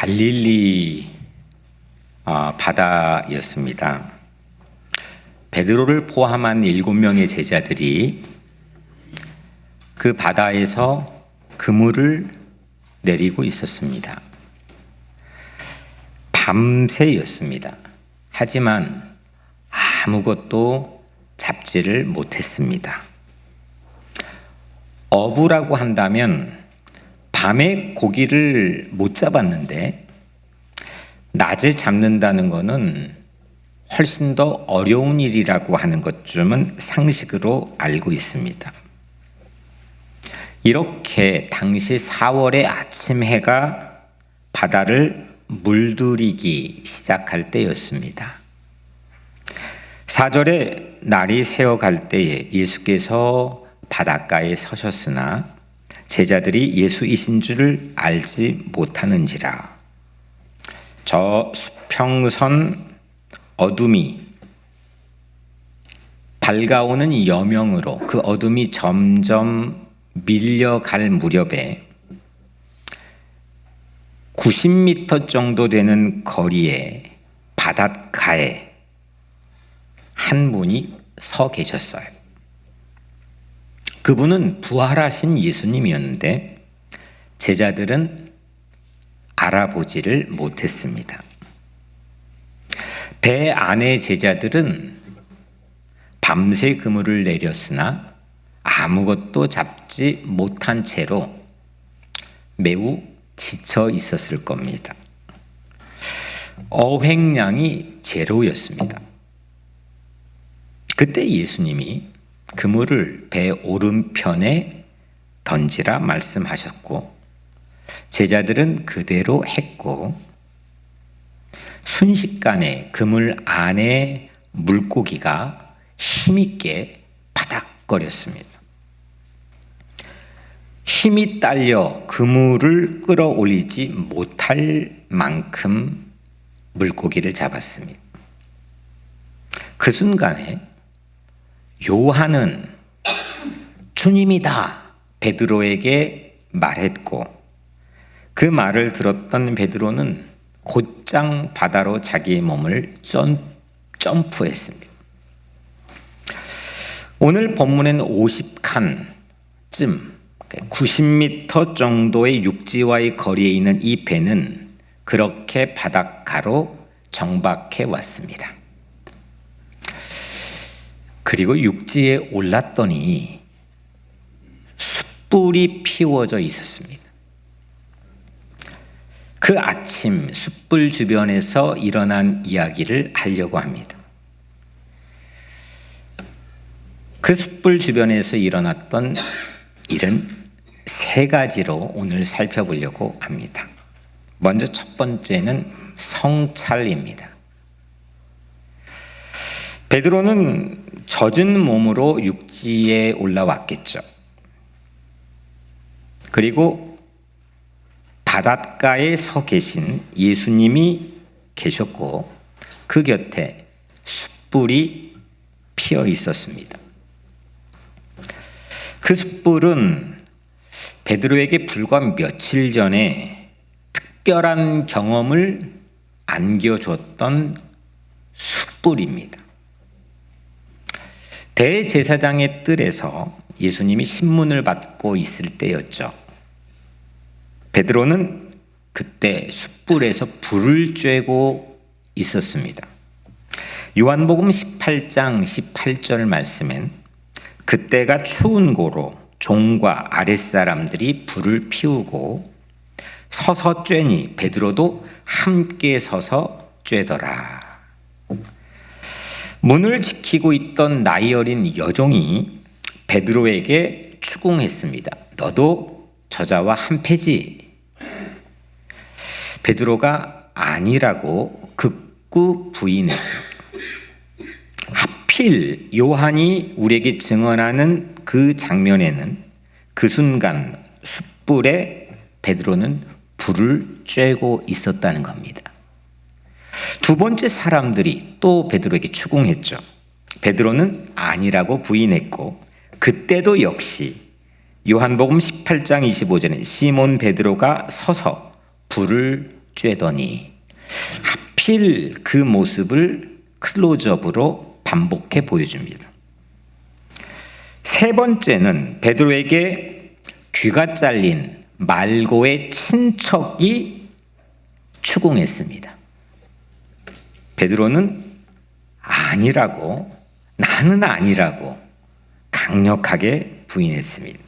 갈릴리 바다였습니다. 베드로를 포함한 7명의 제자들이 그 바다에서 그물을 내리고 있었습니다. 밤새였습니다. 하지만 아무것도 잡지를 못했습니다. 어부라고 한다면 밤에 고기를 못 잡았는데 낮에 잡는다는 것은 훨씬 더 어려운 일이라고 하는 것쯤은 상식으로 알고 있습니다. 이렇게 당시 4월의 아침 해가 바다를 물들이기 시작할 때였습니다. 4절에 날이 새어갈 때에 예수께서 바닷가에 서셨으나 제자들이 예수이신 줄을 알지 못하는지라. 저 수평선 어둠이 밝아오는 여명으로 그 어둠이 점점 밀려갈 무렵에 90m 정도 되는 거리에 바닷가에 한 분이 서 계셨어요. 그분은 부활하신 예수님이었는데 제자들은 알아보지를 못했습니다. 배 안의 제자들은 밤새 그물을 내렸으나 아무것도 잡지 못한 채로 매우 지쳐 있었을 겁니다. 어획량이 제로였습니다. 그때 예수님이 그물을 배 오른편에 던지라 말씀하셨고 제자들은 그대로 했고 순식간에 그물 안에 물고기가 힘있게 바닥거렸습니다. 힘이 딸려 그물을 끌어올리지 못할 만큼 물고기를 잡았습니다. 그 순간에 요한은 주님이다 베드로에게 말했고 그 말을 들었던 베드로는 곧장 바다로 자기의 몸을 점프했습니다. 오늘 본문엔 50칸쯤 90m 정도의 육지와의 거리에 있는 이 배는 그렇게 바닷가로 정박해 왔습니다. 그리고 육지에 올랐더니 숯불이 피워져 있었습니다. 그 아침 숯불 주변에서 일어난 이야기를 하려고 합니다. 그 숯불 주변에서 일어났던 일은 3가지로 오늘 살펴보려고 합니다. 먼저 첫 번째는 성찰입니다. 베드로는 젖은 몸으로 육지에 올라왔겠죠. 그리고 바닷가에 서 계신 예수님이 계셨고 그 곁에 숯불이 피어 있었습니다. 그 숯불은 베드로에게 불과 며칠 전에 특별한 경험을 안겨줬던 숯불입니다. 대제사장의 뜰에서 예수님이 신문을 받고 있을 때였죠. 베드로는 그때 숯불에서 불을 쬐고 있었습니다. 요한복음 18장 18절 말씀엔 그때가 추운 고로 종과 아랫사람들이 불을 피우고 서서 쬐니 베드로도 함께 서서 쬐더라. 문을 지키고 있던 나이 어린 여종이 베드로에게 추궁했습니다. 너도 저자와 한패지? 베드로가 아니라고 극구 부인했습니다. 하필 요한이 우리에게 증언하는 그 장면에는 그 순간 숯불에 베드로는 불을 쬐고 있었다는 겁니다. 두 번째 사람들이 또 베드로에게 추궁했죠. 베드로는 아니라고 부인했고 그때도 역시 요한복음 18장 25절에 시몬 베드로가 서서 불을 쬐더니 하필 그 모습을 클로즈업으로 반복해 보여줍니다. 세 번째는 베드로에게 귀가 잘린 말고의 친척이 추궁했습니다. 베드로는 아니라고, 나는 아니라고 강력하게 부인했습니다.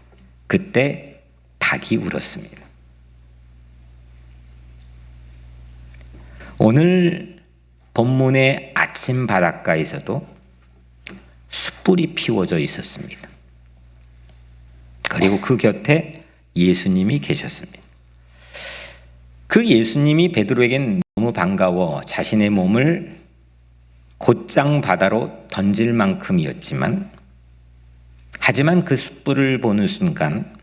그때 닭이 울었습니다. 오늘 본문의 아침 바닷가에서도 숯불이 피워져 있었습니다. 그리고 그 곁에 예수님이 계셨습니다. 그 예수님이 베드로에겐 너무 반가워 자신의 몸을 곧장 바다로 던질 만큼이었지만, 하지만 그 숯불을 보는 순간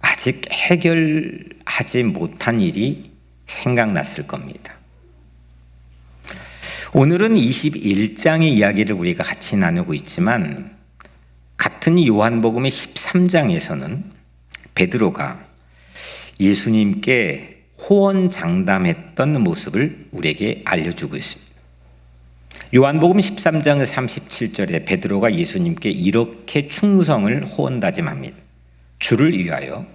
아직 해결하지 못한 일이 생각났을 겁니다. 오늘은 21장의 이야기를 우리가 같이 나누고 있지만, 같은 요한복음의 13장에서는 베드로가 예수님께 호언장담했던 모습을 우리에게 알려주고 있습니다. 요한복음 13장 37절에 베드로가 예수님께 이렇게 충성을 호언다짐합니다. 주를 위하여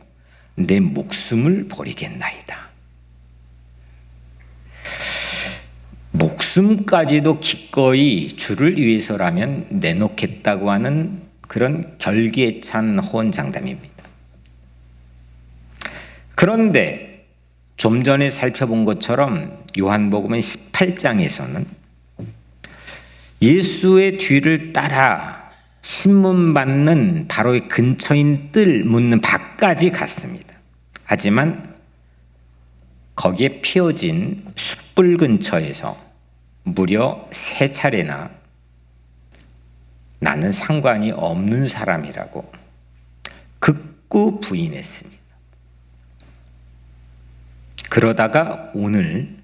내 목숨을 버리겠나이다. 목숨까지도 기꺼이 주를 위해서라면 내놓겠다고 하는 그런 결기에 찬 호언장담입니다. 그런데 좀 전에 살펴본 것처럼 요한복음 18장에서는 예수의 뒤를 따라 신문받는 바로 근처인 뜰 묻는 밭까지 갔습니다. 하지만 거기에 피어진 숯불 근처에서 무려 3차례나 나는 상관이 없는 사람이라고 극구 부인했습니다. 그러다가 오늘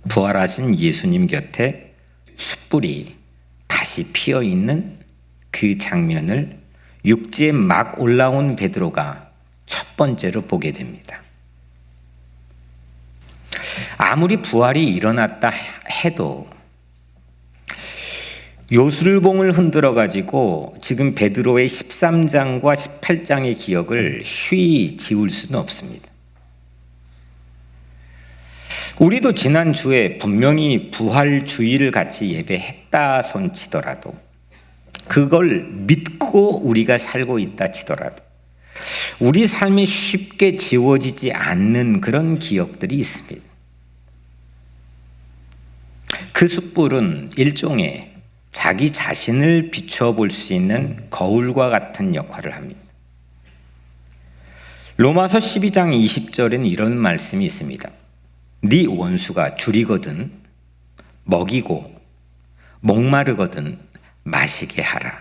부활하신 예수님 곁에 숯불이 다시 피어있는 그 장면을 육지에 막 올라온 베드로가 첫 번째로 보게 됩니다. 아무리 부활이 일어났다 해도 요술봉을 흔들어 가지고 지금 베드로의 13장과 18장의 기억을 쉬이 지울 수는 없습니다. 우리도 지난주에 분명히 부활주의를 같이 예배했다 손치더라도, 그걸 믿고 우리가 살고 있다 치더라도 우리 삶이 쉽게 지워지지 않는 그런 기억들이 있습니다. 그 숯불은 일종의 자기 자신을 비춰볼 수 있는 거울과 같은 역할을 합니다. 로마서 12장 20절에는 이런 말씀이 있습니다. 네 원수가 줄이거든 먹이고 목마르거든 마시게 하라.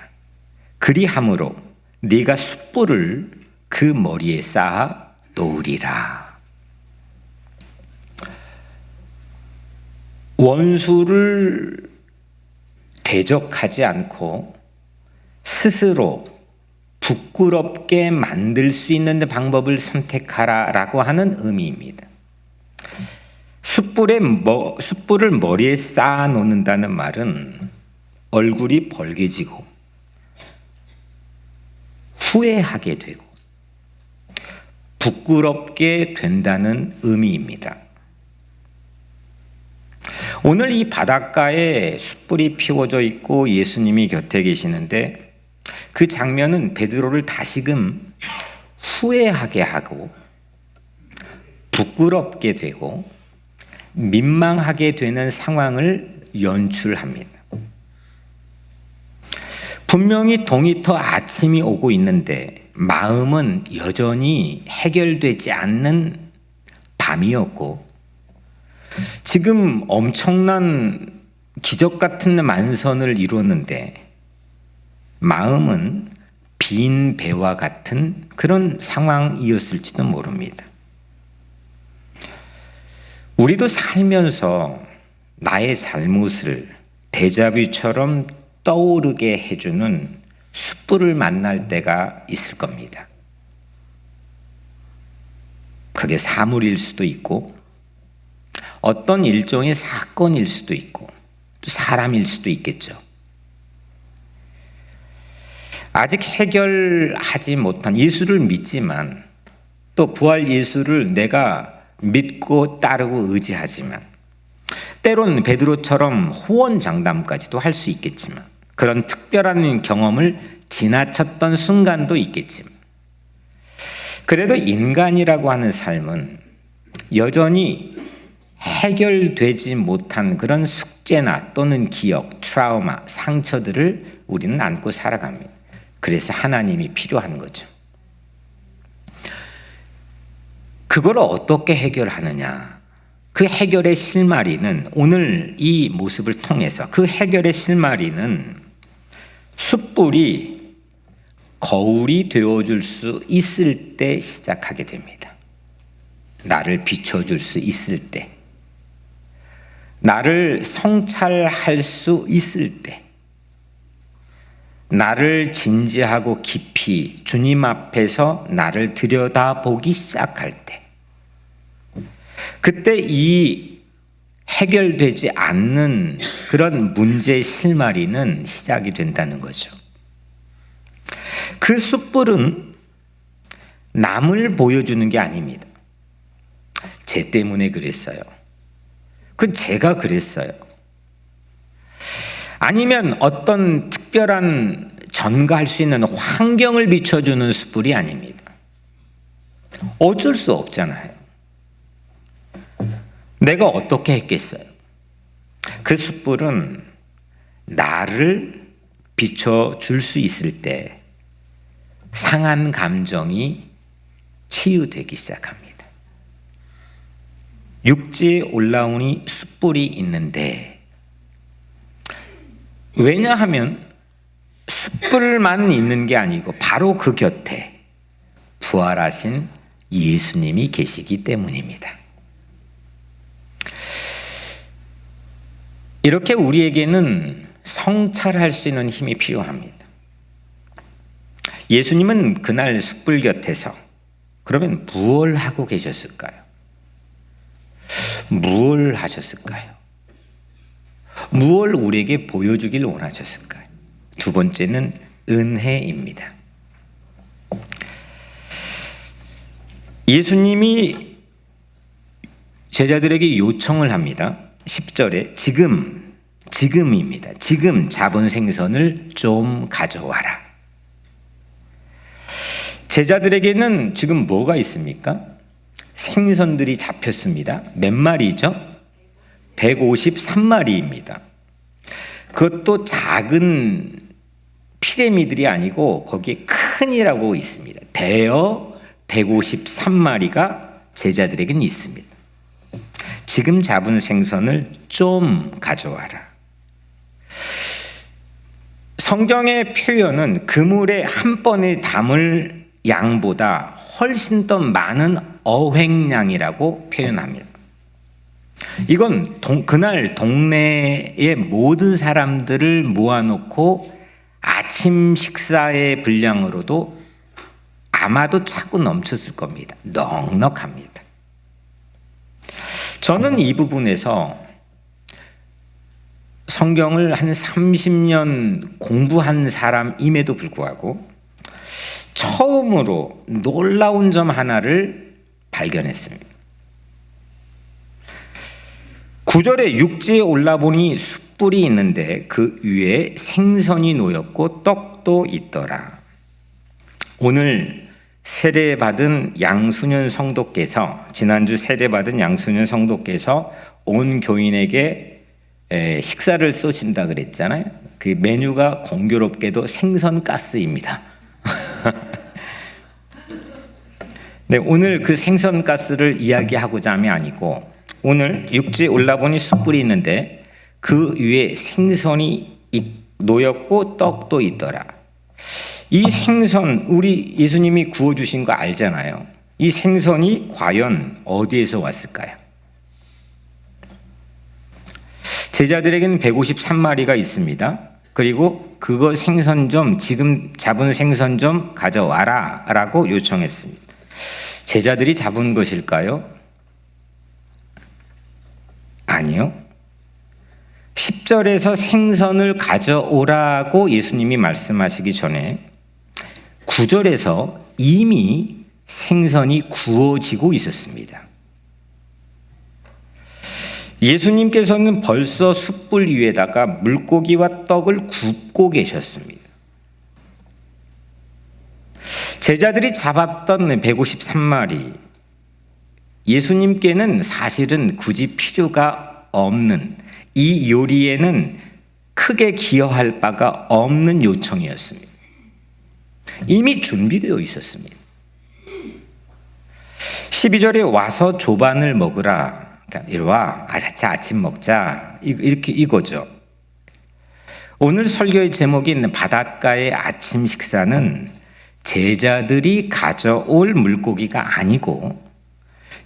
그리함으로 네가 숯불을 그 머리에 쌓아 놓으리라. 원수를 대적하지 않고 스스로 부끄럽게 만들 수 있는 방법을 선택하라라고 하는 의미입니다. 숯불을 머리에 쌓아 놓는다는 말은 얼굴이 벌개지고 후회하게 되고 부끄럽게 된다는 의미입니다. 오늘 이 바닷가에 숯불이 피워져 있고 예수님이 곁에 계시는데, 그 장면은 베드로를 다시금 후회하게 하고 부끄럽게 되고 민망하게 되는 상황을 연출합니다. 분명히 동이터 아침이 오고 있는데 마음은 여전히 해결되지 않는 밤이었고, 지금 엄청난 기적 같은 만선을 이루었는데 마음은 빈 배와 같은 그런 상황이었을지도 모릅니다. 우리도 살면서 나의 잘못을 데자뷰처럼 떠오르게 해주는 숯불을 만날 때가 있을 겁니다. 그게 사물일 수도 있고 어떤 일종의 사건일 수도 있고 또 사람일 수도 있겠죠. 아직 해결하지 못한, 예수를 믿지만 또 부활 예수를 내가 믿고 따르고 의지하지만 때론 베드로처럼 호언장담까지도 할 수 있겠지만 그런 특별한 경험을 지나쳤던 순간도 있겠지만 그래도 인간이라고 하는 삶은 여전히 해결되지 못한 그런 숙제나 또는 기억, 트라우마, 상처들을 우리는 안고 살아갑니다. 그래서 하나님이 필요한 거죠. 그걸 어떻게 해결하느냐? 그 해결의 실마리는 오늘 이 모습을 통해서 그 해결의 실마리는 숯불이 거울이 되어줄 수 있을 때 시작하게 됩니다. 나를 비춰줄 수 있을 때, 나를 성찰할 수 있을 때, 나를 진지하고 깊이 주님 앞에서 나를 들여다보기 시작할 때, 그때 이 해결되지 않는 그런 문제의 실마리는 시작이 된다는 거죠. 그 숯불은 남을 보여주는 게 아닙니다. 쟤 때문에 그랬어요. 그 제가 그랬어요. 아니면 어떤 특별한 전가할 수 있는 환경을 비춰주는 숯불이 아닙니다. 어쩔 수 없잖아요. 내가 어떻게 했겠어요? 그 숯불은 나를 비춰줄 수 있을 때 상한 감정이 치유되기 시작합니다. 육지에 올라오니 숯불이 있는데, 왜냐하면 숯불만 있는 게 아니고 바로 그 곁에 부활하신 예수님이 계시기 때문입니다. 이렇게 우리에게는 성찰할 수 있는 힘이 필요합니다. 예수님은 그날 숯불 곁에서 그러면 무엇을 하고 계셨을까요? 무엇을 하셨을까요? 무엇을 우리에게 보여주길 원하셨을까요? 두 번째는 은혜입니다. 예수님이 제자들에게 요청을 합니다. 10절에 지금입니다. 지금 잡은 생선을 좀 가져와라. 제자들에게는 지금 뭐가 있습니까? 생선들이 잡혔습니다. 몇 마리죠? 153마리입니다. 그것도 작은 피라미들이 아니고 거기에 큰이라고 있습니다. 대여 153마리가 제자들에게는 있습니다. 지금 잡은 생선을 좀 가져와라. 성경의 표현은 그물에 한 번에 담을 양보다 훨씬 더 많은 어획량이라고 표현합니다. 이건 그날 동네의 모든 사람들을 모아놓고 아침 식사의 분량으로도 아마도 차고 넘쳤을 겁니다. 넉넉합니다. 저는 이 부분에서 성경을 한 30년 공부한 사람임에도 불구하고 처음으로 놀라운 점 하나를 발견했습니다. 9절에 육지에 올라보니 숯불이 있는데 그 위에 생선이 놓였고 떡도 있더라. 오늘 세례받은 양순현 성도께서, 지난주 세례받은 양순현 성도께서 온 교인에게 식사를 쏘신다 그랬잖아요. 그 메뉴가 공교롭게도 생선 가스입니다. 네, 오늘 그 생선 가스를 이야기하고자 함이 아니고, 오늘 육지에 올라보니 숯불이 있는데 그 위에 생선이 놓였고 떡도 있더라. 이 생선, 우리 예수님이 구워주신 거 알잖아요. 이 생선이 과연 어디에서 왔을까요? 제자들에게는 153마리가 있습니다. 그리고 그거 생선 좀, 지금 잡은 생선 좀 가져와라 라고 요청했습니다. 제자들이 잡은 것일까요? 아니요. 10절에서 생선을 가져오라고 예수님이 말씀하시기 전에 9절에서 이미 생선이 구워지고 있었습니다. 예수님께서는 벌써 숯불 위에다가 물고기와 떡을 굽고 계셨습니다. 제자들이 잡았던 153마리, 예수님께는 사실은 굳이 필요가 없는, 이 요리에는 크게 기여할 바가 없는 요청이었습니다. 이미 준비되어 있었습니다. 12절에 와서 조반을 먹으라. 그러니까 이리 와, 아침 먹자. 이거죠. 오늘 설교의 제목인 바닷가의 아침 식사는 제자들이 가져올 물고기가 아니고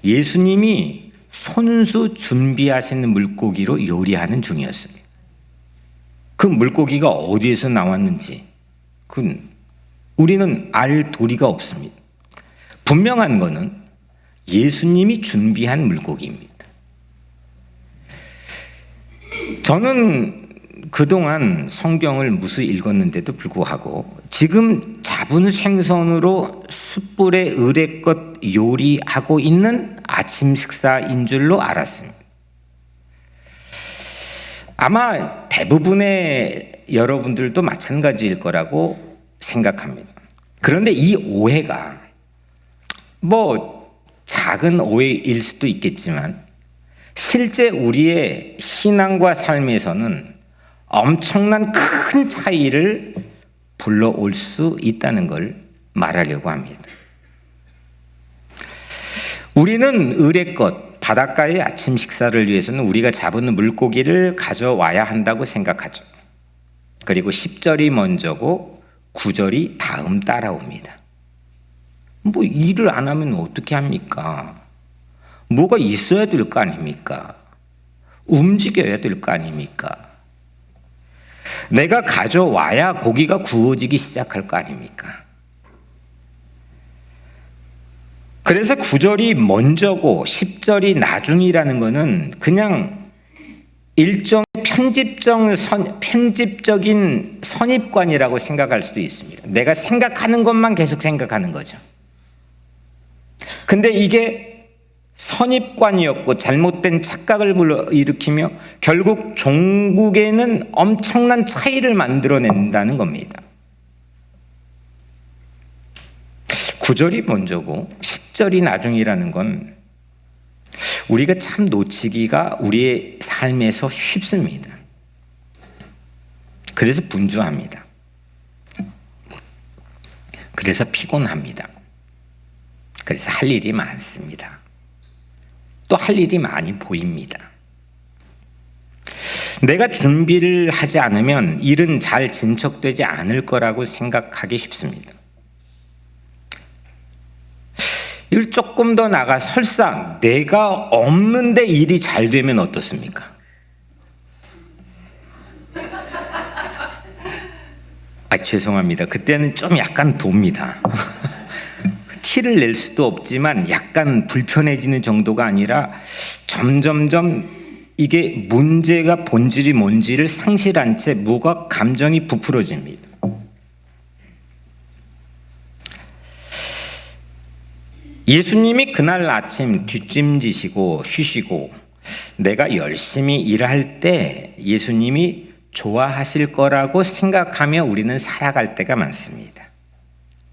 예수님이 손수 준비하신 물고기로 요리하는 중이었습니다. 그 물고기가 어디에서 나왔는지 우리는 알 도리가 없습니다. 분명한 것은 예수님이 준비한 물고기입니다. 저는 그동안 성경을 무수히 읽었는데도 불구하고 지금 잡은 생선으로 숯불에 의뢰껏 요리하고 있는 아침 식사인 줄로 알았습니다. 아마 대부분의 여러분들도 마찬가지일 거라고 생각합니다. 그런데 이 오해가 작은 오해일 수도 있겠지만 실제 우리의 신앙과 삶에서는 엄청난 큰 차이를 불러올 수 있다는 걸 말하려고 합니다. 우리는 의뢰껏 바닷가의 아침 식사를 위해서는 우리가 잡은 물고기를 가져와야 한다고 생각하죠. 그리고 10절이 먼저고 9절이 다음 따라옵니다. 일을 안 하면 어떻게 합니까? 뭐가 있어야 될 거 아닙니까? 움직여야 될 거 아닙니까? 내가 가져와야 고기가 구워지기 시작할 거 아닙니까? 그래서 9절이 먼저고 10절이 나중이라는 것은 그냥 일종의 편집적인 선입관이라고 생각할 수도 있습니다. 내가 생각하는 것만 계속 생각하는 거죠. 근데 이게 선입관이었고 잘못된 착각을 불러일으키며 결국 종국에는 엄청난 차이를 만들어낸다는 겁니다. 9절이 먼저고 10절이 나중이라는 건 우리가 참 놓치기가 우리의 삶에서 쉽습니다. 그래서 분주합니다. 그래서 피곤합니다. 그래서 할 일이 많습니다. 또 할 일이 많이 보입니다. 내가 준비를 하지 않으면 일은 잘 진척되지 않을 거라고 생각하기 쉽습니다. 이걸 조금 더 나가 설사 내가 없는데 일이 잘 되면 어떻습니까? 죄송합니다. 그때는 좀 약간 돕니다. 티를 낼 수도 없지만 약간 불편해지는 정도가 아니라 점점점 이게 문제가 본질이 뭔지를 상실한 채 뭐가 감정이 부풀어집니다. 예수님이 그날 아침 뒷짐지시고 쉬시고 내가 열심히 일할 때 예수님이 좋아하실 거라고 생각하며 우리는 살아갈 때가 많습니다.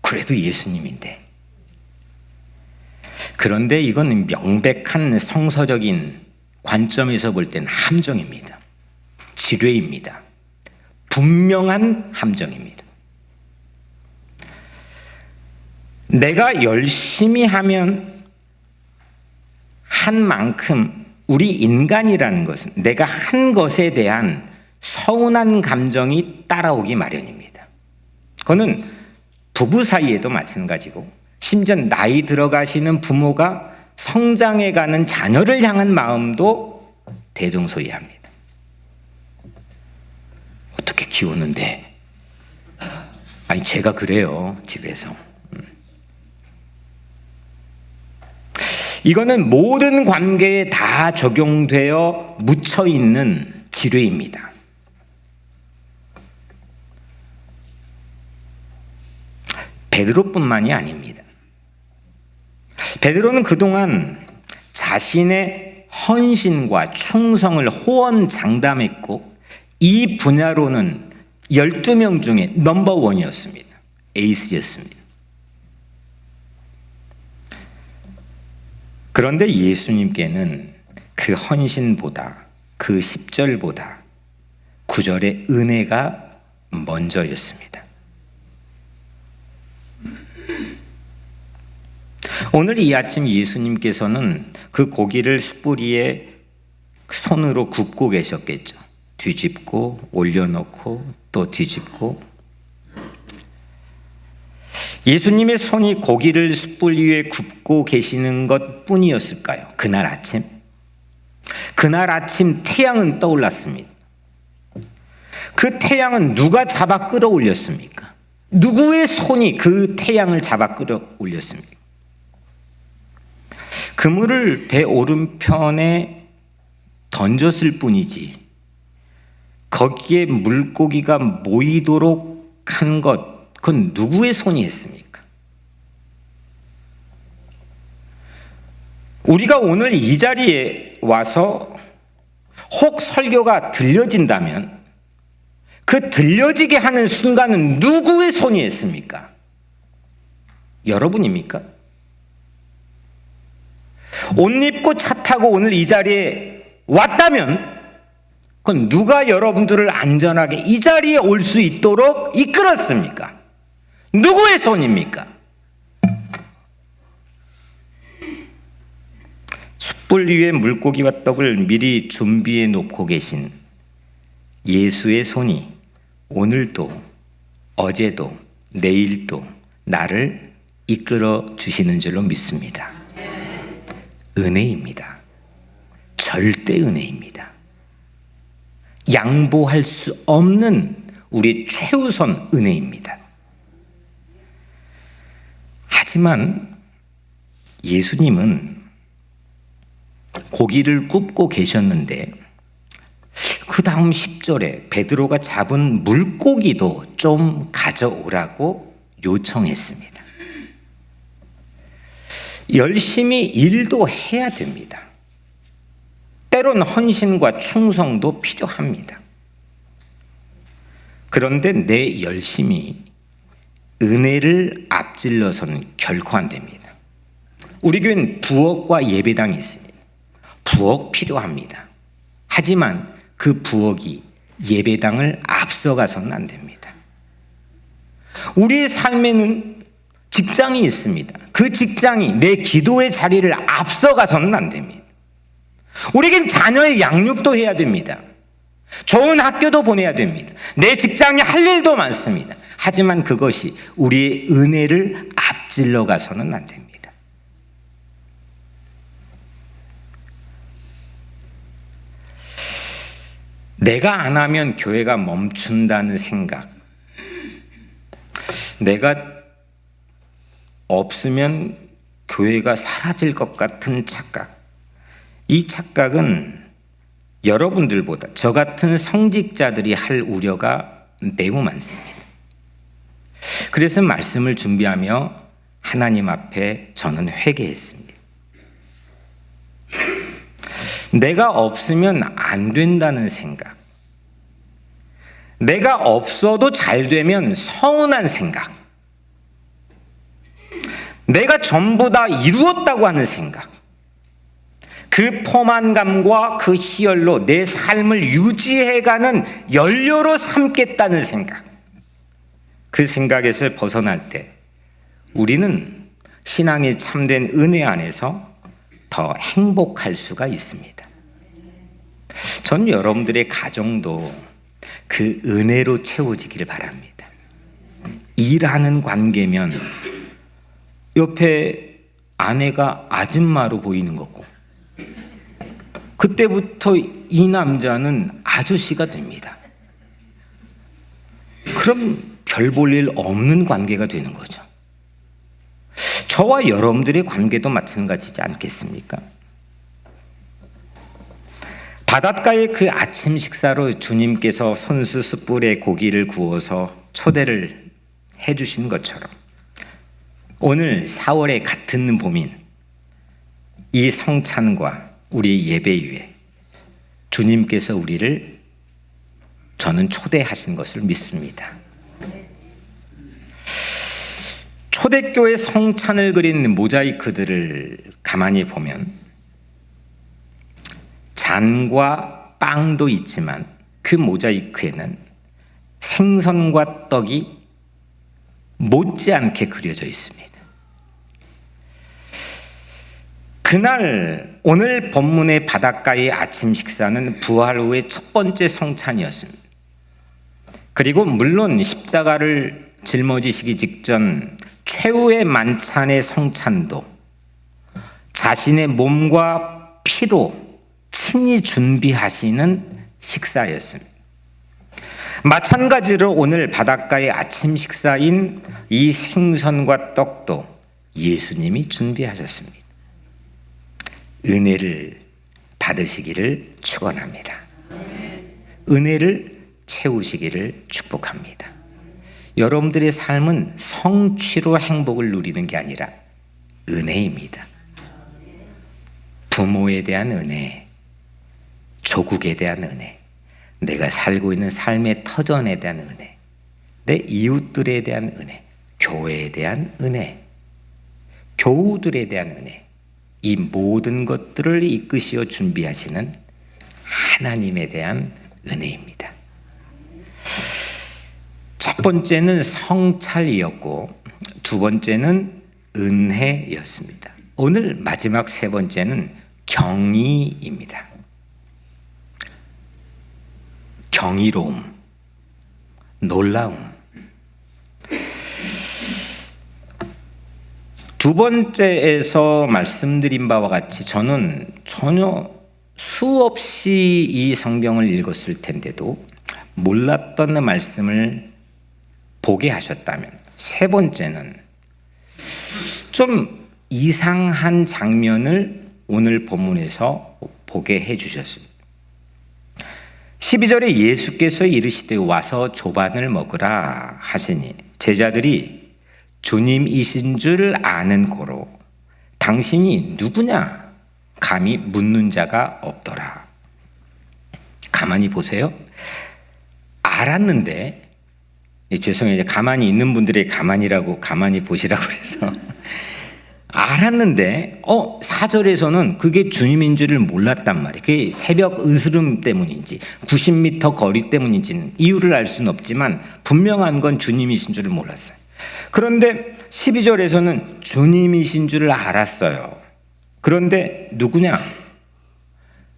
그래도 예수님인데. 그런데 이건 명백한 성서적인 관점에서 볼 때는 함정입니다. 지뢰입니다. 분명한 함정입니다. 내가 열심히 하면 한 만큼 우리 인간이라는 것은 내가 한 것에 대한 서운한 감정이 따라오기 마련입니다. 그거는 부부 사이에도 마찬가지고 심지어 나이 들어가시는 부모가 성장해가는 자녀를 향한 마음도 대동소이합니다. 어떻게 키우는데? 제가 그래요, 집에서. 이거는 모든 관계에 다 적용되어 묻혀 있는 지뢰입니다. 베드로뿐만이 아닙니다. 베드로는 그동안 자신의 헌신과 충성을 호언장담했고 이 분야로는 12명 중에 넘버원이었습니다. 에이스였습니다. 그런데 예수님께는 그 헌신보다 그 10절보다 9절의 은혜가 먼저였습니다. 오늘 이 아침 예수님께서는 그 고기를 숯불위에 손으로 굽고 계셨겠죠. 뒤집고 올려놓고 또 뒤집고. 예수님의 손이 고기를 숯불 위에 굽고 계시는 것 뿐이었을까요? 그날 아침? 그날 아침 태양은 떠올랐습니다. 그 태양은 누가 잡아 끌어올렸습니까? 누구의 손이 그 태양을 잡아 끌어올렸습니까? 그물을 배 오른편에 던졌을 뿐이지 거기에 물고기가 모이도록 한 것, 그건 누구의 손이 했습니까? 우리가 오늘 이 자리에 와서 혹 설교가 들려진다면 그 들려지게 하는 순간은 누구의 손이 했습니까? 여러분입니까? 옷 입고 차 타고 오늘 이 자리에 왔다면 그건 누가 여러분들을 안전하게 이 자리에 올 수 있도록 이끌었습니까? 누구의 손입니까? 숯불 위에 물고기와 떡을 미리 준비해 놓고 계신 예수의 손이 오늘도 어제도 내일도 나를 이끌어 주시는 줄로 믿습니다. 은혜입니다. 절대 은혜입니다. 양보할 수 없는 우리 최우선 은혜입니다. 하지만 예수님은 고기를 굽고 계셨는데 그 다음 10절에 베드로가 잡은 물고기도 좀 가져오라고 요청했습니다. 열심히 일도 해야 됩니다. 때론 헌신과 충성도 필요합니다. 그런데 내 열심이 은혜를 앞질러서는 결코 안 됩니다. 우리 교회는 부엌과 예배당이 있습니다. 부엌 필요합니다. 하지만 그 부엌이 예배당을 앞서가서는 안 됩니다. 우리의 삶에는 직장이 있습니다. 그 직장이 내 기도의 자리를 앞서가서는 안 됩니다. 우리에겐 자녀의 양육도 해야 됩니다. 좋은 학교도 보내야 됩니다. 내 직장에 할 일도 많습니다. 하지만 그것이 우리의 은혜를 앞질러 가서는 안 됩니다. 내가 안 하면 교회가 멈춘다는 생각, 내가 없으면 교회가 사라질 것 같은 착각, 이 착각은 여러분들보다 저 같은 성직자들이 할 우려가 매우 많습니다. 그래서 말씀을 준비하며 하나님 앞에 저는 회개했습니다. 내가 없으면 안 된다는 생각, 내가 없어도 잘 되면 서운한 생각, 내가 전부 다 이루었다고 하는 생각, 그 포만감과 그 희열로 내 삶을 유지해가는 연료로 삼겠다는 생각, 그 생각에서 벗어날 때 우리는 신앙이 참된 은혜 안에서 더 행복할 수가 있습니다. 전 여러분들의 가정도 그 은혜로 채워지기를 바랍니다. 일하는 관계면 옆에 아내가 아줌마로 보이는 거고 그때부터 이 남자는 아저씨가 됩니다. 그럼 별 볼 일 없는 관계가 되는 거죠. 저와 여러분들의 관계도 마찬가지지 않겠습니까? 바닷가의 그 아침 식사로 주님께서 손수 숯불에 고기를 구워서 초대를 해주신 것처럼 오늘 4월의 같은 봄인 이 성찬과 우리 예배 위에 주님께서 우리를 저는 초대하신 것을 믿습니다. 초대교회 성찬을 그린 모자이크들을 가만히 보면 잔과 빵도 있지만 그 모자이크에는 생선과 떡이 못지않게 그려져 있습니다. 그날 오늘 본문의 바닷가의 아침 식사는 부활 후의 첫 번째 성찬이었습니다. 그리고 물론 십자가를 짊어지시기 직전 최후의 만찬의 성찬도 자신의 몸과 피로 친히 준비하시는 식사였습니다. 마찬가지로 오늘 바닷가의 아침 식사인 이 생선과 떡도 예수님이 준비하셨습니다. 은혜를 받으시기를 축원합니다. 은혜를 채우시기를 축복합니다. 여러분들의 삶은 성취로 행복을 누리는 게 아니라 은혜입니다. 부모에 대한 은혜, 조국에 대한 은혜, 내가 살고 있는 삶의 터전에 대한 은혜, 내 이웃들에 대한 은혜, 교회에 대한 은혜, 교우들에 대한 은혜, 이 모든 것들을 이끄시어 준비하시는 하나님에 대한 은혜입니다. 첫 번째는 성찰이었고 두 번째는 은혜였습니다. 오늘 마지막 세 번째는 경의입니다. 경이로움, 놀라움. 두 번째에서 말씀드린 바와 같이 저는 전혀 수없이 이 성경을 읽었을 텐데도 몰랐던 말씀을 보게 하셨다면, 세 번째는 좀 이상한 장면을 오늘 본문에서 보게 해주셨습니다. 12절에 예수께서 이르시되 와서 조반을 먹으라 하시니 제자들이 주님이신 줄 아는 고로 당신이 누구냐 감히 묻는 자가 없더라. 가만히 보세요. 알았는데, 죄송해요. 이제 가만히 있는 분들의 가만히라고 가만히 보시라고 해서 알았는데 4절에서는 그게 주님인 줄을 몰랐단 말이에요. 그게 새벽 으스름 때문인지 90m 거리 때문인지는 이유를 알 수는 없지만 분명한 건 주님이신 줄을 몰랐어요. 그런데 12절에서는 주님이신 줄을 알았어요. 그런데 누구냐?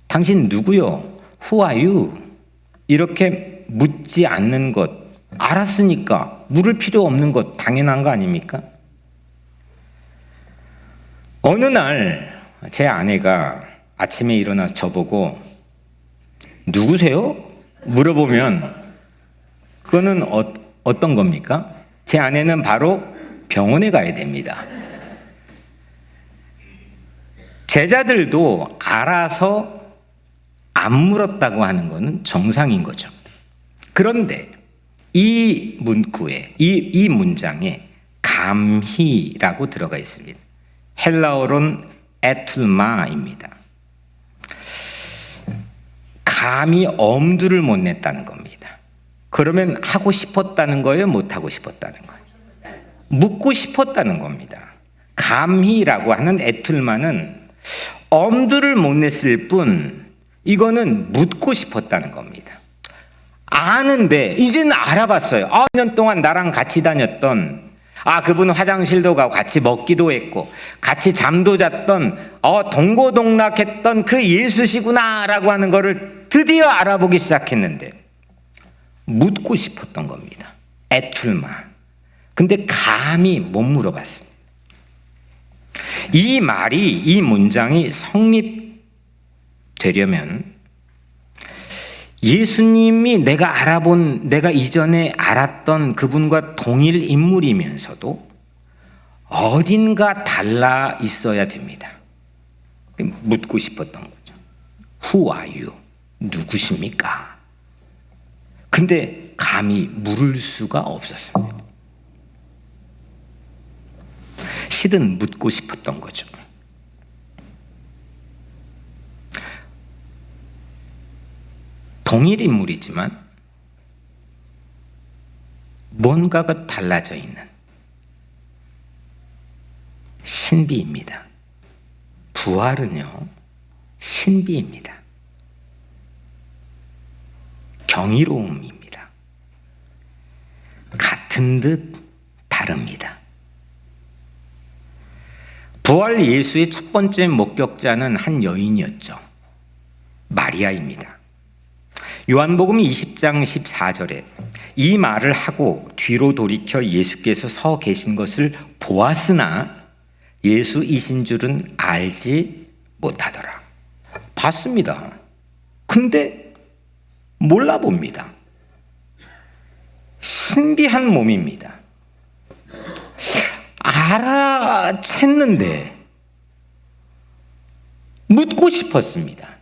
당신 누구요? Who are you? 이렇게 묻지 않는 것, 알았으니까 물을 필요 없는 것 당연한 거 아닙니까? 어느 날 제 아내가 아침에 일어나 저보고 누구세요? 물어보면 그거는 어떤 겁니까? 제 아내는 바로 병원에 가야 됩니다. 제자들도 알아서 안 물었다고 하는 것은 정상인 거죠. 그런데 이 문구에, 이 문장에 감히라고 들어가 있습니다. 헬라어로는 에툴마입니다. 감히 엄두를 못 냈다는 겁니다. 그러면 하고 싶었다는 거예요? 못 하고 싶었다는 거예요? 묻고 싶었다는 겁니다. 감히라고 하는 에툴마는 엄두를 못 냈을 뿐 이거는 묻고 싶었다는 겁니다. 아는데 이제는 알아봤어요. 2년 동안 나랑 같이 다녔던, 그분은 화장실도 가고 같이 먹기도 했고 같이 잠도 잤던 동고동락했던 그 예수시구나라고 하는 거를 드디어 알아보기 시작했는데 묻고 싶었던 겁니다. 에툴마. 근데 감히 못 물어봤습니다. 이 말이, 이 문장이 성립되려면 예수님이 내가 이전에 알았던 그분과 동일 인물이면서도 어딘가 달라 있어야 됩니다. 묻고 싶었던 거죠. Who are you? 누구십니까? 근데 감히 물을 수가 없었습니다. 실은 묻고 싶었던 거죠. 동일 인물이지만 뭔가가 달라져 있는 신비입니다. 부활은요, 신비입니다. 경이로움입니다. 같은 듯 다릅니다. 부활 예수의 첫 번째 목격자는 한 여인이었죠. 마리아입니다. 요한복음 20장 14절에 이 말을 하고 뒤로 돌이켜 예수께서 서 계신 것을 보았으나 예수이신 줄은 알지 못하더라. 봤습니다. 근데 몰라봅니다. 신비한 몸입니다. 알아챘는데 묻고 싶었습니다.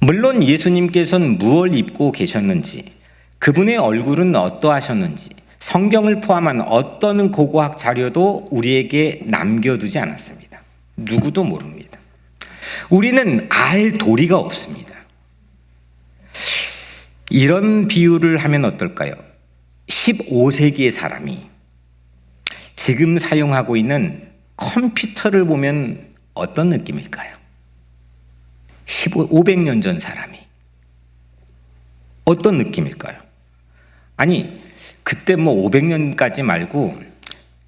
물론 예수님께서는 무엇을 입고 계셨는지, 그분의 얼굴은 어떠하셨는지, 성경을 포함한 어떤 고고학 자료도 우리에게 남겨두지 않았습니다. 누구도 모릅니다. 우리는 알 도리가 없습니다. 이런 비유를 하면 어떨까요? 15세기의 사람이 지금 사용하고 있는 컴퓨터를 보면 어떤 느낌일까요? 500년 전 사람이 어떤 느낌일까요? 아니, 그때 뭐 500년까지 말고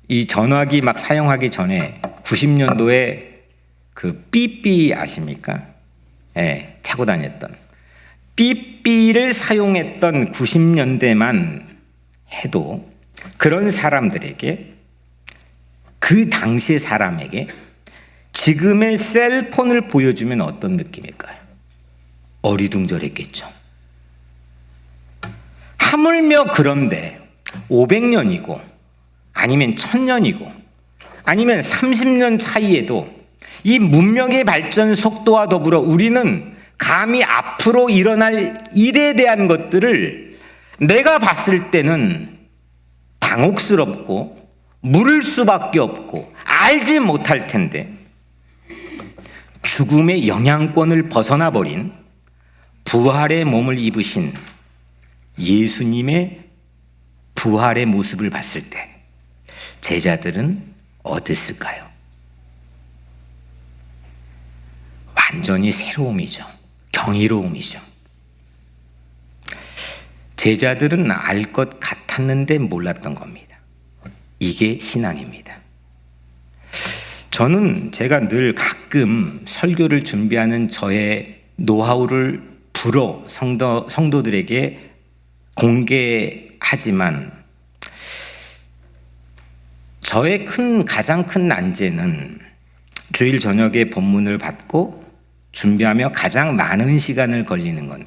이 전화기 막 사용하기 전에 90년도에 그 삐삐 아십니까? 예, 차고 다녔던 삐삐를 사용했던 90년대만 해도 그런 사람들에게, 그 당시의 사람에게 지금의 셀폰을 보여주면 어떤 느낌일까요? 어리둥절했겠죠. 하물며 그런데 500년이고 아니면 1000년이고 아니면 30년 차이에도 이 문명의 발전 속도와 더불어 우리는 감히 앞으로 일어날 일에 대한 것들을 내가 봤을 때는 당혹스럽고 물을 수밖에 없고 알지 못할 텐데, 죽음의 영향권을 벗어나 버린 부활의 몸을 입으신 예수님의 부활의 모습을 봤을 때 제자들은 어땠을까요? 완전히 새로움이죠. 경이로움이죠. 제자들은 알 것 같았는데 몰랐던 겁니다. 이게 신앙입니다. 저는 제가 늘 가끔 설교를 준비하는 저의 노하우를 불어 성도들에게 공개하지만, 저의 가장 큰 난제는 주일 저녁에 본문을 받고 준비하며 가장 많은 시간을 걸리는 건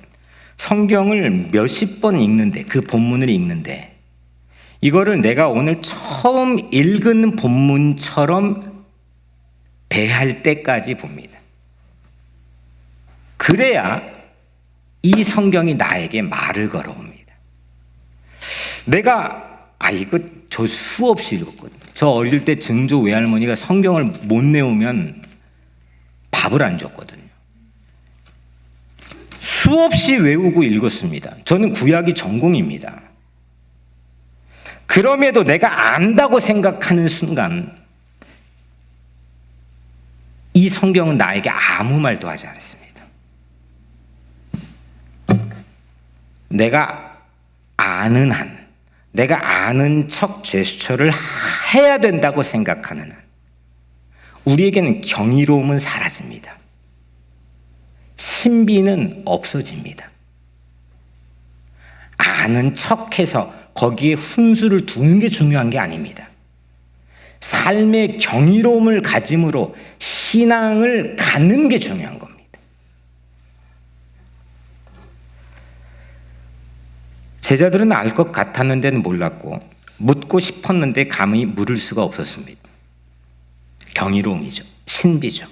성경을 몇십 번 읽는데, 그 본문을 읽는데 이거를 내가 오늘 처음 읽은 본문처럼 대할 때까지 봅니다. 그래야 이 성경이 나에게 말을 걸어옵니다. 내가 이거 저 수없이 읽었거든요. 저 어릴 때 증조 외할머니가 성경을 못 내오면 밥을 안 줬거든요. 수없이 외우고 읽었습니다. 저는 구약이 전공입니다. 그럼에도 내가 안다고 생각하는 순간 이 성경은 나에게 아무 말도 하지 않습니다. 내가 아는 한, 내가 아는 척 제스처를 해야 된다고 생각하는 한, 우리에게는 경이로움은 사라집니다. 신비는 없어집니다. 아는 척해서 거기에 훈수를 두는 게 중요한 게 아닙니다. 삶의 경이로움을 가짐으로 신앙을 갖는 게 중요한 겁니다. 제자들은 알 것 같았는데는 몰랐고 묻고 싶었는데 감히 물을 수가 없었습니다. 경이로움이죠. 신비죠.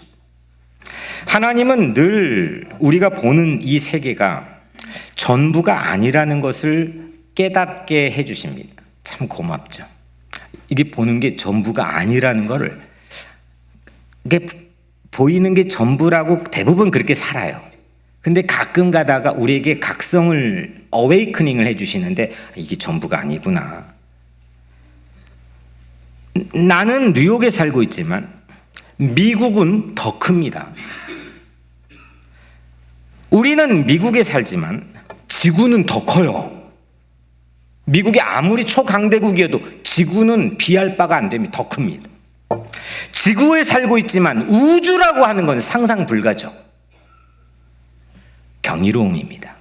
하나님은 늘 우리가 보는 이 세계가 전부가 아니라는 것을 깨닫게 해주십니다. 참 고맙죠. 이게 보는 게 전부가 아니라는 거를, 이게 보이는 게 전부라고 대부분 그렇게 살아요. 근데 가끔 가다가 우리에게 각성을, 어웨이크닝을 해주시는데 이게 전부가 아니구나. 나는 뉴욕에 살고 있지만 미국은 더 큽니다. 우리는 미국에 살지만 지구는 더 커요. 미국이 아무리 초강대국이어도 지구는 비할 바가 안 됩니다. 더 큽니다. 지구에 살고 있지만 우주라고 하는 건 상상 불가죠. 경이로움입니다.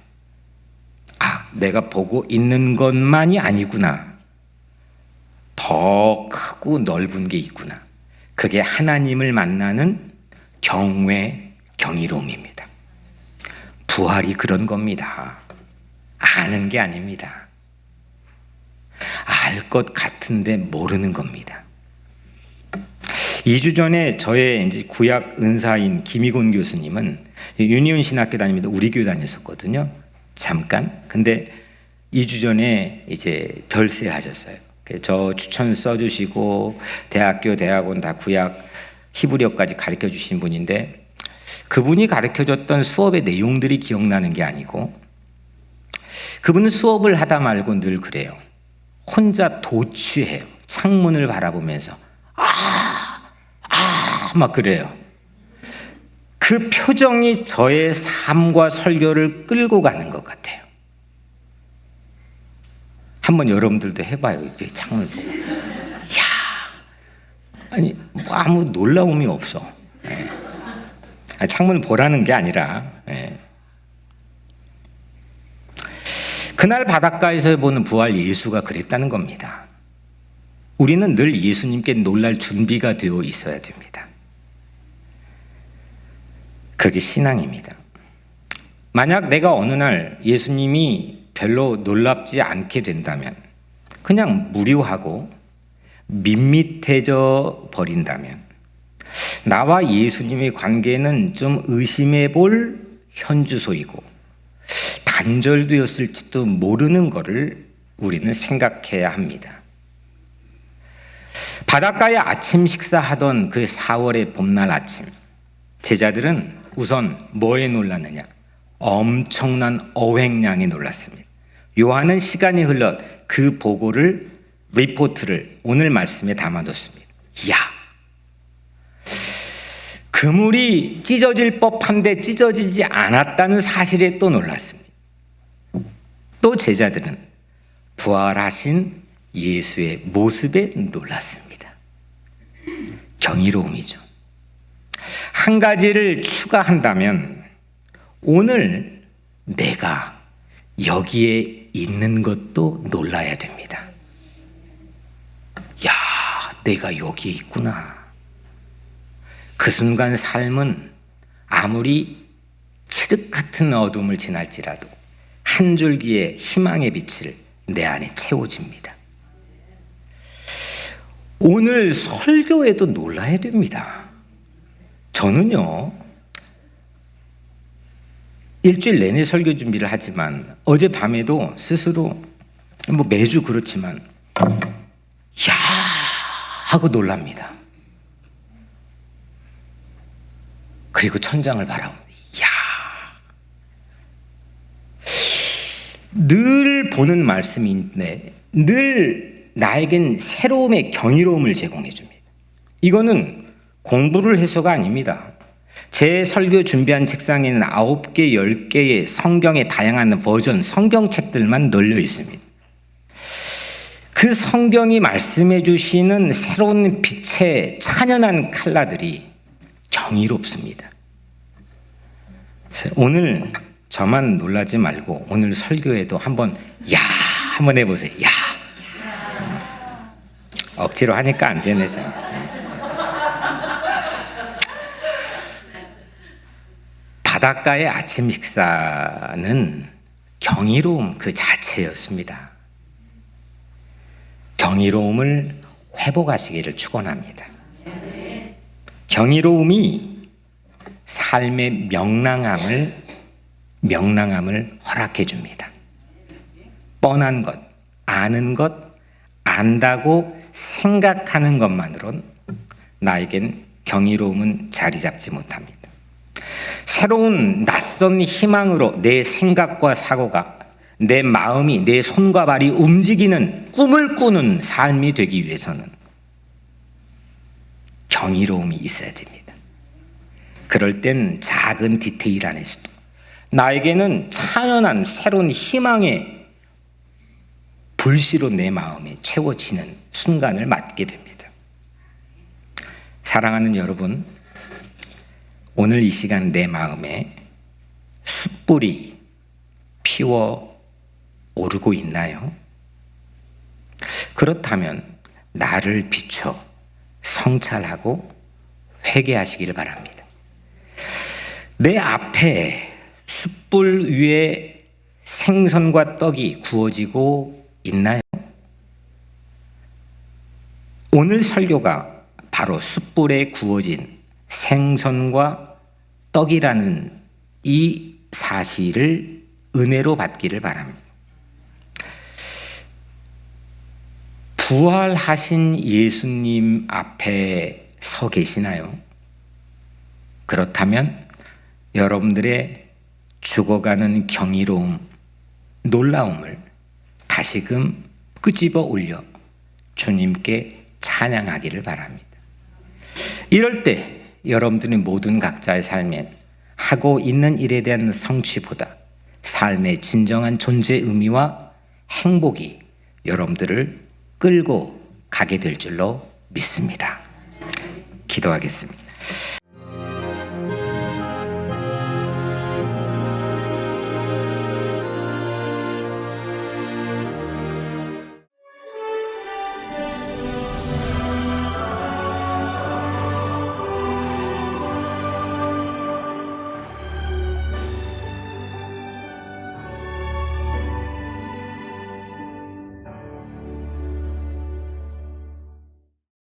아, 내가 보고 있는 것만이 아니구나. 더 크고 넓은 게 있구나. 그게 하나님을 만나는 경외, 경이로움입니다. 부활이 그런 겁니다. 아는 게 아닙니다. 알 것 같은데 모르는 겁니다. 2주 전에 저의 이제 구약 은사인 김희곤 교수님은 유니온 신학교 다닙니다. 우리 교회 다녔었거든요. 잠깐. 근데 2주 전에 이제 별세하셨어요. 저 추천 써주시고 대학교, 대학원 다 구약 히브리어까지 가르쳐 주신 분인데, 그분이 가르쳐줬던 수업의 내용들이 기억나는 게 아니고, 그분은 수업을 하다 말고 늘 그래요. 혼자 도취해요. 창문을 바라보면서 막 그래요. 그 표정이 저의 삶과 설교를 끌고 가는 것 같아요. 한번 여러분들도 해봐요. 창문을 보고. 야, 아니 뭐 아무 놀라움이 없어. 네. 창문을 보라는 게 아니라, 네. 그날 바닷가에서 보는 부활 예수가 그랬다는 겁니다. 우리는 늘 예수님께 놀랄 준비가 되어 있어야 됩니다. 그게 신앙입니다. 만약 내가 어느 날 예수님이 별로 놀랍지 않게 된다면, 그냥 무료하고 밋밋해져 버린다면, 나와 예수님의 관계는 좀 의심해 볼 현주소이고 단절되었을지도 모르는 것을 우리는 생각해야 합니다. 바닷가에 아침 식사하던 그 4월의 봄날 아침, 제자들은 우선 뭐에 놀랐느냐? 엄청난 어획량에 놀랐습니다. 요한은 시간이 흘러 그 보고를, 리포트를 오늘 말씀에 담아뒀습니다. 야, 그물이 찢어질 법한데 찢어지지 않았다는 사실에 또 놀랐습니다. 또 제자들은 부활하신 예수의 모습에 놀랐습니다. 경이로움이죠. 한 가지를 추가한다면, 오늘 내가 여기에 있는 것도 놀라야 됩니다. 야, 내가 여기에 있구나. 그 순간 삶은 아무리 칠흑 같은 어둠을 지날지라도 한 줄기의 희망의 빛을 내 안에 채워집니다. 오늘 설교에도 놀라야 됩니다. 저는요, 일주일 내내 설교 준비를 하지만 어젯밤에도 스스로, 뭐 매주 그렇지만 야 하고 놀랍니다. 그리고 천장을 바라봅니다. 야, 늘 보는 말씀인데 늘 나에겐 새로움의 경이로움을 제공해 줍니다. 이거는 공부를 해서가 아닙니다. 제 설교 준비한 책상에는 9개, 10개의 성경의 다양한 버전 성경책들만 널려 있습니다. 그 성경이 말씀해 주시는 새로운 빛의 찬연한 컬러들이 경이롭습니다. 오늘 저만 놀라지 말고 오늘 설교에도 한번 한번 해보세요. 야, 억지로 하니까 안 되네. 바닷가의 아침 식사는 경이로움 그 자체였습니다. 경이로움을 회복하시기를 축원합니다. 경이로움이 삶의 명랑함을 허락해 줍니다. 뻔한 것, 아는 것, 안다고 생각하는 것만으론 나에겐 경이로움은 자리 잡지 못합니다. 새로운 낯선 희망으로 내 생각과 사고가, 내 마음이, 내 손과 발이 움직이는 꿈을 꾸는 삶이 되기 위해서는 경이로움이 있어야 됩니다. 그럴 땐 작은 디테일 안에서도 나에게는 찬연한 새로운 희망의 불씨로 내 마음이 채워지는 순간을 맞게 됩니다. 사랑하는 여러분, 오늘 이 시간 내 마음에 숯불이 피워 오르고 있나요? 그렇다면 나를 비춰 성찰하고 회개하시기를 바랍니다. 내 앞에 숯불 위에 생선과 떡이 구워지고 있나요? 오늘 설교가 바로 숯불에 구워진 생선과 떡이라는 이 사실을 은혜로 받기를 바랍니다. 부활하신 예수님 앞에 서 계시나요? 그렇다면 여러분들의 죽어가는 경이로움, 놀라움을 다시금 끄집어 올려 주님께 찬양하기를 바랍니다. 이럴 때 여러분들의 모든 각자의 삶엔 하고 있는 일에 대한 성취보다 삶의 진정한 존재 의미와 행복이 여러분들을 끌고 가게 될 줄로 믿습니다. 기도하겠습니다.